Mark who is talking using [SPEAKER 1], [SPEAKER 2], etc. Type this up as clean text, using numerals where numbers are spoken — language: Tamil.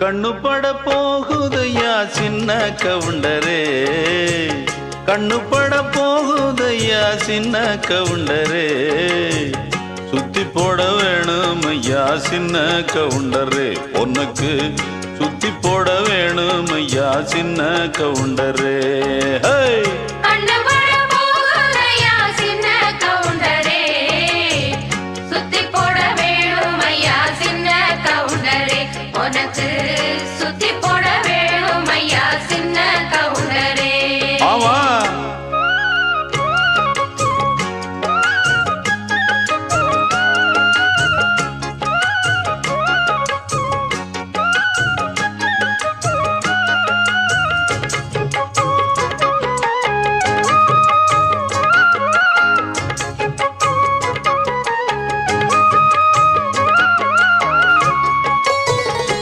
[SPEAKER 1] கண்ணு பட போகுதையா சின்ன கவுண்டரே, கண்ணு பட போகுதையா சின்ன கவுண்டரே, சுத்தி போட வேணும் ஐயா சின்ன கவுண்டரே, உனக்கு சுத்தி போட வேணும் ஐயா சின்ன கவுண்டரே.
[SPEAKER 2] உனக்கு